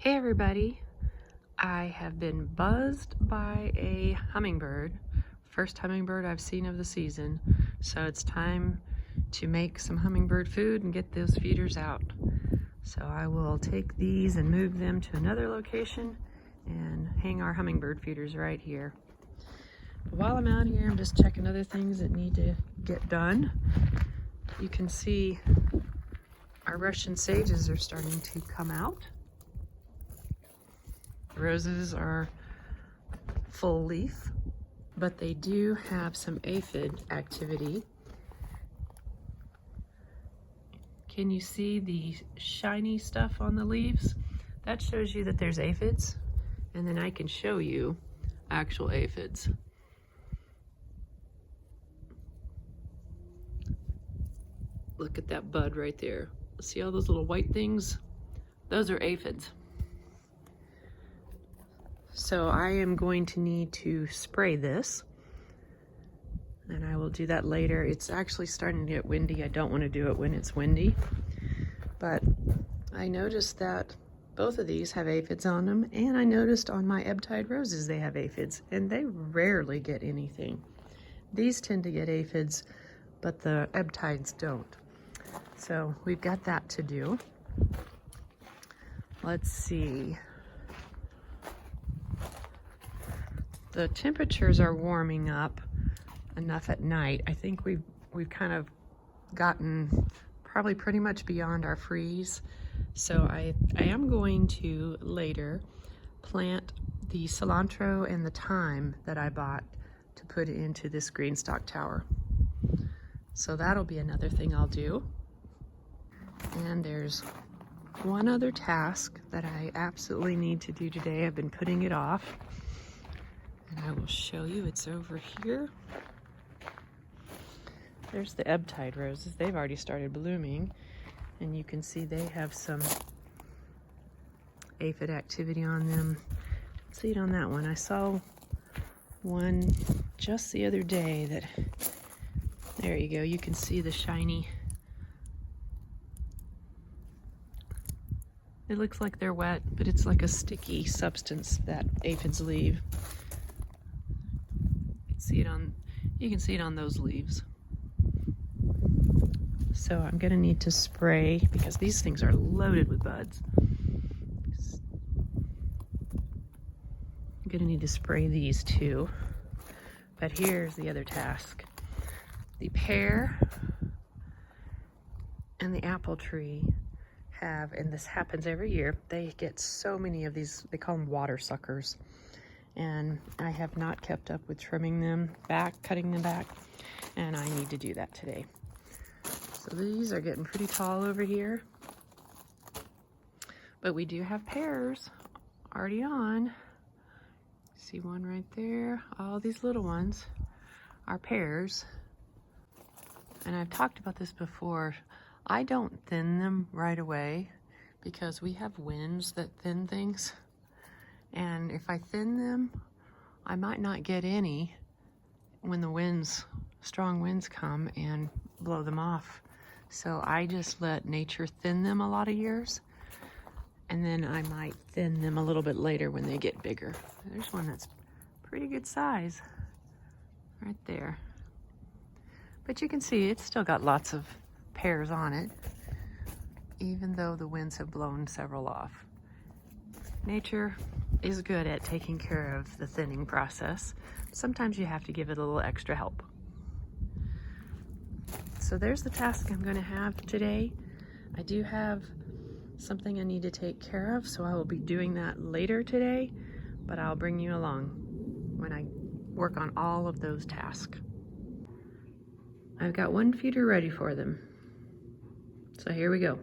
Hey everybody, I have been buzzed by a hummingbird. First hummingbird I've seen of the season. So it's time to make some hummingbird food and get those feeders out. So I will take these and move them to another location and hang our hummingbird feeders right here. But while I'm out here, I'm just checking other things that need to get done. You can see our Russian sages are starting to come out. Roses are full leaf, but they do have some aphid activity. Can you see the shiny stuff on the leaves? That shows you that there's aphids, and then I can show you actual aphids. Look at that bud right there. See all those little white things? Those are aphids. So I am going to need to spray this, and I will do that later. It's actually starting to get windy. I don't want to do it when it's windy, but I noticed that both of these have aphids on them, and I noticed on my ebb-tide roses they have aphids, and they rarely get anything. These tend to get aphids, but the ebb-tides don't. So we've got that to do. Let's see. The temperatures are warming up enough at night. I think we've kind of gotten probably pretty much beyond our freeze. So I am going to later plant the cilantro and the thyme that I bought to put into this green stalk tower. So that'll be another thing I'll do. And there's one other task that I absolutely need to do today. I've been putting it off. And I will show you, it's over here. There's the ebb-tide roses. They've already started blooming. And you can see they have some aphid activity on them. See it on that one. I saw one just the other day that, there you go, you can see the shiny. It looks like they're wet, but it's like a sticky substance that aphids leave. You can see it on those leaves. So I'm gonna need to spray because these things are loaded with buds. I'm gonna need to spray these too. But here's the other task. The pear and the apple tree have, and this happens every year, they get so many of these, they call them water suckers. And I have not kept up with trimming them back, cutting them back, and I need to do that today. So these are getting pretty tall over here, but we do have pears already on. See one right there? All these little ones are pears. And I've talked about this before. I don't thin them right away because we have winds that thin things. And if I thin them, I might not get any when the strong winds come and blow them off. So I just let nature thin them a lot of years, and then I might thin them a little bit later when they get bigger. There's one that's pretty good size right there. But you can see it's still got lots of pears on it, even though the winds have blown several off. Nature is good at taking care of the thinning process. Sometimes you have to give it a little extra help. So there's the task I'm going to have today. I do have something I need to take care of, so I will be doing that later today, but I'll bring you along when I work on all of those tasks. I've got one feeder ready for them. So here we go.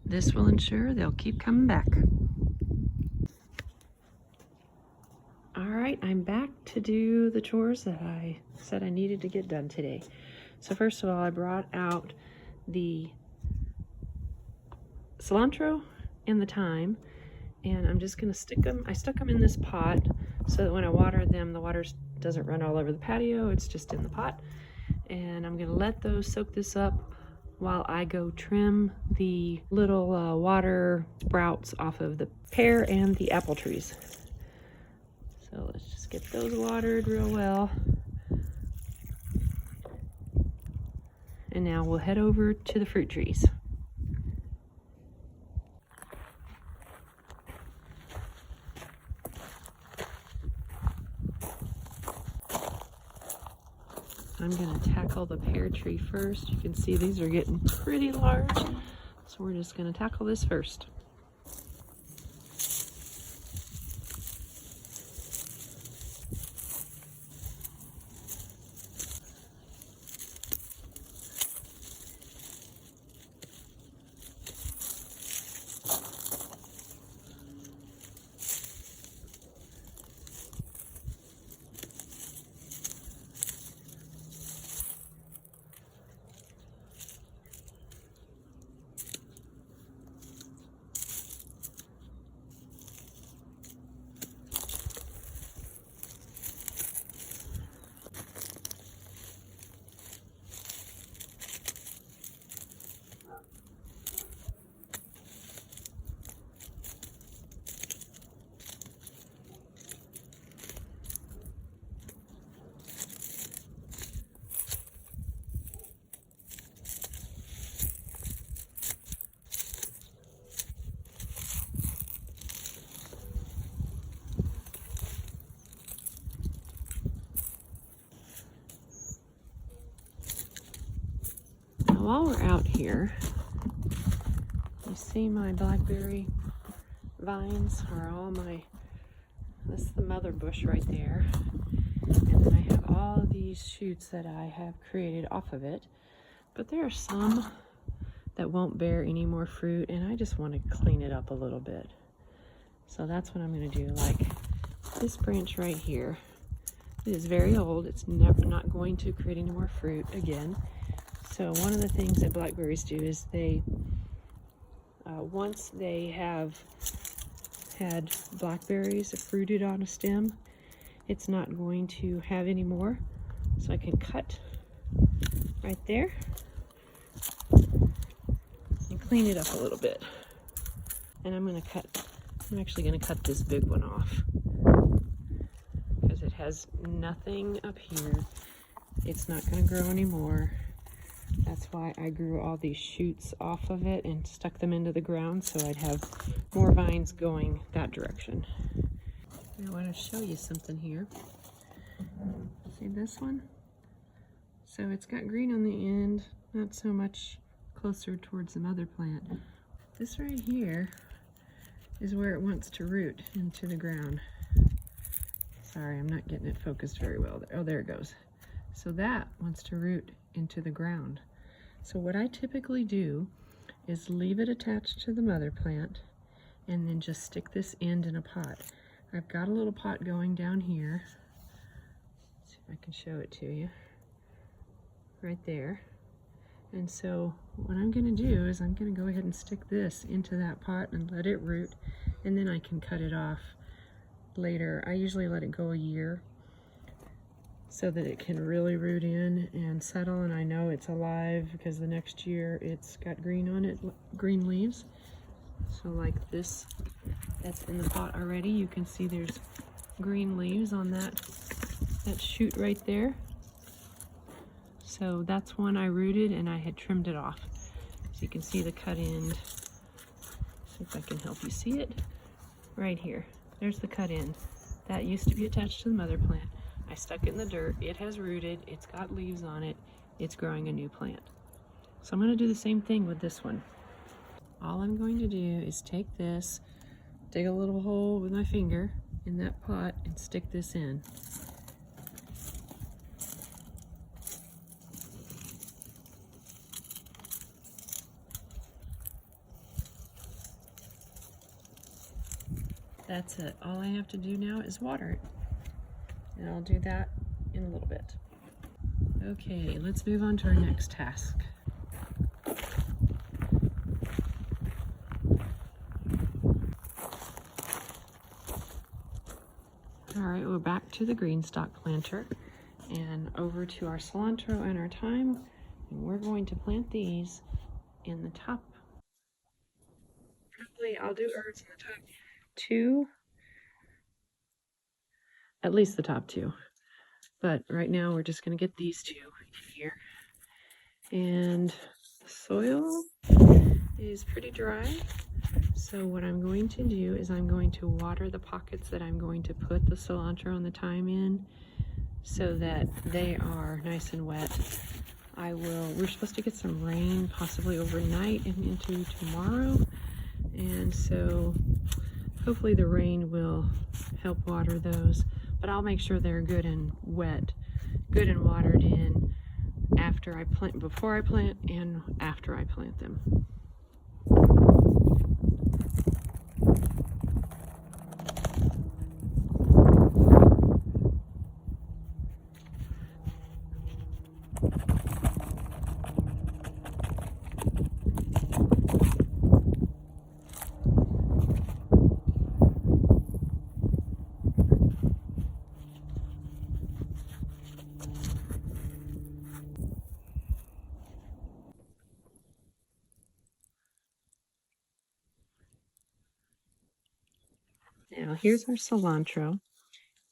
This will ensure they'll keep coming back. All right, I'm back to do the chores that I said I needed to get done today. So first of all, I brought out the cilantro and the thyme, and I'm just gonna stick them. I stuck them in this pot so that when I water them, the water doesn't run all over the patio, it's just in the pot. And I'm gonna let those soak this up while I go trim the little water sprouts off of the pear and the apple trees. So let's just get those watered real well. And now we'll head over to the fruit trees. I'm going to tackle the pear tree first. You can see these are getting pretty large, so we're just going to tackle this first. While we're out here, you see my blackberry vines are all this is the mother bush right there. And then I have all these shoots that I have created off of it. But there are some that won't bear any more fruit, and I just want to clean it up a little bit. So that's what I'm going to do. Like this branch right here, it is very old. It's not going to create any more fruit again. So one of the things that blackberries do is they, once they have had blackberries fruited on a stem, it's not going to have any more. So I can cut right there and clean it up a little bit. And I'm actually going to cut this big one off because it has nothing up here. It's not going to grow anymore. That's why I grew all these shoots off of it and stuck them into the ground so I'd have more vines going that direction. I want to show you something here. See this one? So it's got green on the end, not so much closer towards the mother plant. This right here is where it wants to root into the ground. Sorry, I'm not getting it focused very well. Oh, there it goes. So that wants to root into the ground. So what I typically do is leave it attached to the mother plant and then just stick this end in a pot. I've got a little pot going down here. Let's see if I can show it to you. Right there. And so what I'm going to do is I'm going to go ahead and stick this into that pot and let it root, and then I can cut it off later. I usually let it go a year so that it can really root in and settle, and I know it's alive because the next year it's got green on it, green leaves. So like this, that's in the pot already. You can see there's green leaves on that shoot right there. So that's one I rooted and I had trimmed it off. So you can see the cut end. See if I can help you see it. Right here, there's the cut end. That used to be attached to the mother plant. I stuck it in the dirt, it has rooted, it's got leaves on it, it's growing a new plant. So I'm going to do the same thing with this one. All I'm going to do is take this, dig a little hole with my finger in that pot and stick this in. That's it. All I have to do now is water it. And I'll do that in a little bit. Okay, let's move on to our next task. All right, we're back to the green stock planter and over to our cilantro and our thyme, and we're going to plant these in the top. Probably I'll do herbs in the top two, at least the top two. But right now we're just going to get these two in here. And the soil is pretty dry. So what I'm going to do is I'm going to water the pockets that I'm going to put the cilantro and the thyme in so that they are nice and wet. We're supposed to get some rain possibly overnight and into tomorrow. And so hopefully the rain will help water those, but I'll make sure they're good and wet, good and watered in after I plant, before I plant and after I plant them. Now here's our cilantro.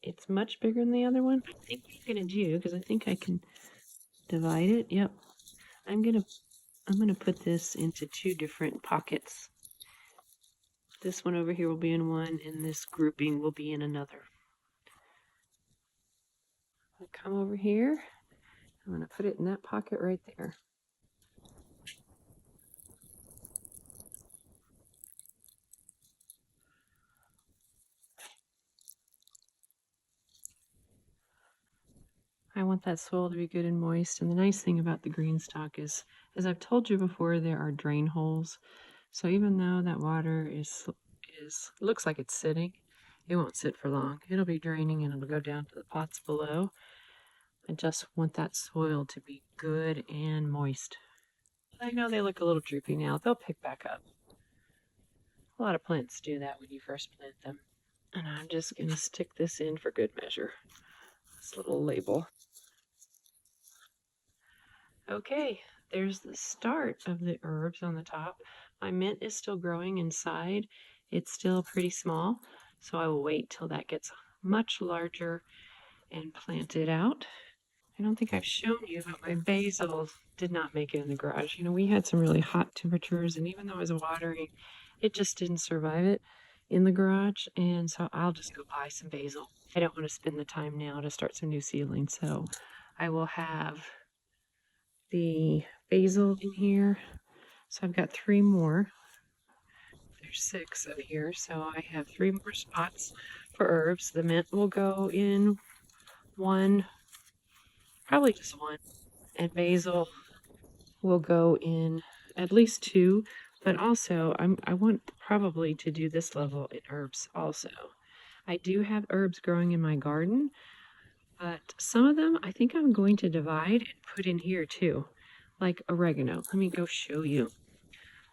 It's much bigger than the other one. I think what I'm gonna do, because I think I can divide it. Yep. I'm gonna put this into two different pockets. This one over here will be in one, and this grouping will be in another. I'll come over here. I'm gonna put it in that pocket right there. I want that soil to be good and moist. And the nice thing about the green stock is, as I've told you before, there are drain holes. So even though that water looks like it's sitting, it won't sit for long. It'll be draining and it'll go down to the pots below. I just want that soil to be good and moist. I know they look a little droopy now. They'll pick back up. A lot of plants do that when you first plant them. And I'm just going to stick this in for good measure. This little label. Okay, there's the start of the herbs on the top. My mint is still growing inside. It's still pretty small, so I will wait till that gets much larger and plant it out. I don't think I've shown you, but my basil did not make it in the garage. You know, we had some really hot temperatures, and even though I was watering, it just didn't survive it in the garage, and so I'll just go buy some basil. I don't want to spend the time now to start some new seedlings, so I will have the basil in here. So I've got 3 more. There's 6 in here, so I have 3 more spots for herbs. The mint will go in one, probably just one, and basil will go in at least 2, but also I want probably to do this level in herbs also. I do have herbs growing in my garden, but some of them I think I'm going to divide and put in here too, like oregano. Let me go show you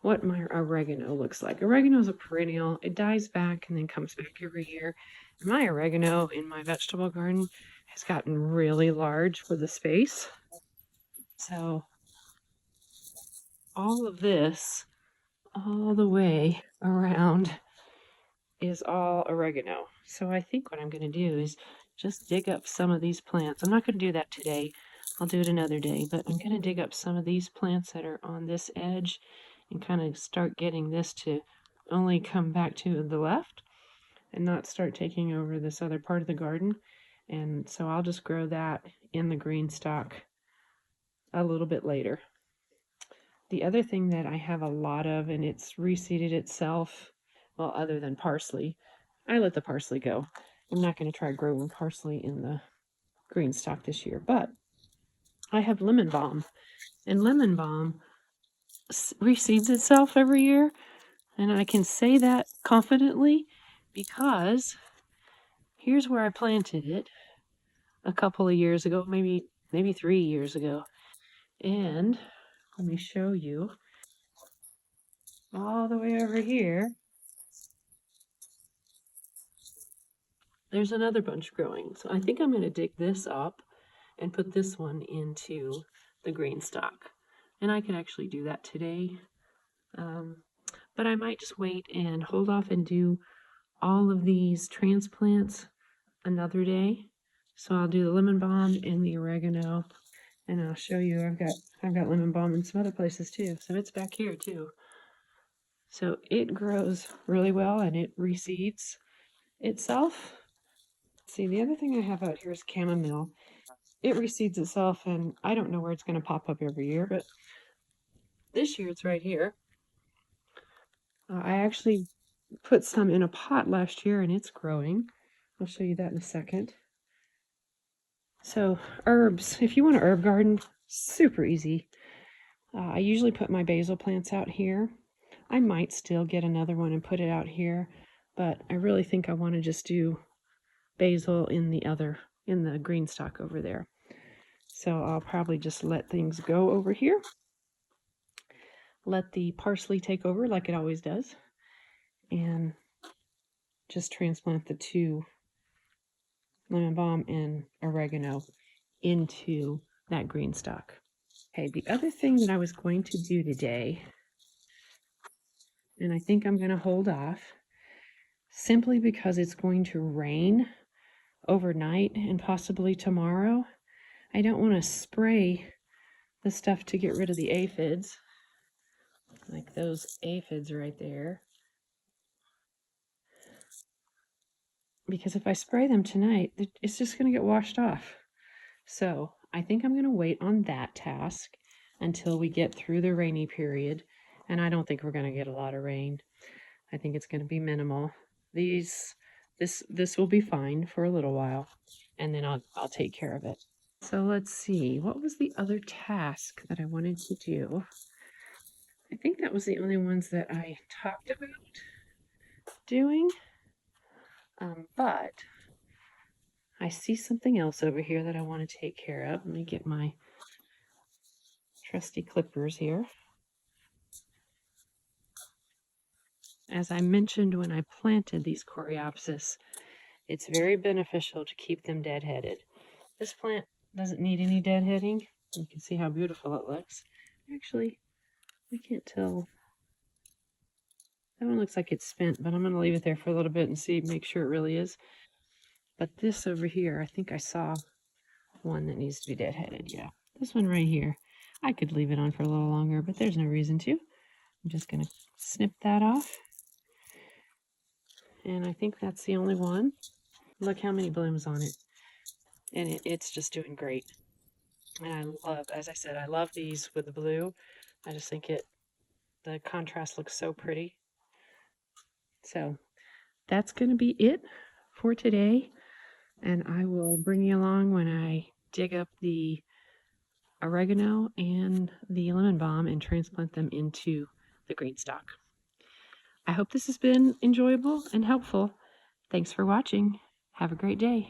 what my oregano looks like. Oregano is a perennial. It dies back and then comes back every year. My oregano in my vegetable garden has gotten really large for the space. So all of this, all the way around, is all oregano. So I think what I'm going to do is just dig up some of these plants. I'm not going to do that today. I'll do it another day, but I'm going to dig up some of these plants that are on this edge and kind of start getting this to only come back to the left and not start taking over this other part of the garden. And so I'll just grow that in the green stock a little bit later. The other thing that I have a lot of, and it's reseeded itself, well, other than parsley, I let the parsley go. I'm not going to try growing parsley in the green stock this year, but I have lemon balm, and lemon balm reseeds itself every year, and I can say that confidently because here's where I planted it a couple of years ago, maybe 3 years ago. And let me show you all the way over here. There's another bunch growing. So I think I'm going to dig this up and put this one into the green stock. And I can actually do that today. But I might just wait and hold off and do all of these transplants another day. So I'll do the lemon balm and the oregano, and I'll show you I've got lemon balm in some other places too. So it's back here too. So it grows really well and it reseeds itself. See, the other thing I have out here is chamomile. It reseeds itself, and I don't know where it's going to pop up every year, but this year it's right here. I actually put some in a pot last year and it's growing. I'll show you that in a second. So herbs, if you want an herb garden, super easy. I usually put my basil plants out here. I might still get another one and put it out here, but I really think I want to just do basil in the green stock over there. So I'll probably just let things go over here. Let the parsley take over like it always does, and just transplant the 2 lemon balm and oregano into that green stock. Okay, the other thing that I was going to do today, and I think I'm going to hold off simply because it's going to rain overnight and possibly tomorrow. I don't want to spray the stuff to get rid of the aphids, like those aphids right there, because if I spray them tonight, it's just going to get washed off. So I think I'm going to wait on that task until we get through the rainy period, and I don't think we're going to get a lot of rain. I think it's going to be minimal. This will be fine for a little while, and then I'll take care of it. So let's see, what was the other task that I wanted to do? I think that was the only ones that I talked about doing, but I see something else over here that I want to take care of. Let me get my trusty clippers here. As I mentioned when I planted these coreopsis, it's very beneficial to keep them deadheaded. This plant doesn't need any deadheading. You can see how beautiful it looks. Actually, I can't tell. That one looks like it's spent, but I'm going to leave it there for a little bit and make sure it really is. But this over here, I think I saw one that needs to be deadheaded. Yeah, this one right here. I could leave it on for a little longer, but there's no reason to. I'm just going to snip that off. And I think that's the only one. Look how many blooms on it. And it's just doing great. And I love, as I said, I love these with the blue. I just think the contrast looks so pretty. So that's going to be it for today. And I will bring you along when I dig up the oregano and the lemon balm and transplant them into the green stock. I hope this has been enjoyable and helpful. Thanks for watching. Have a great day.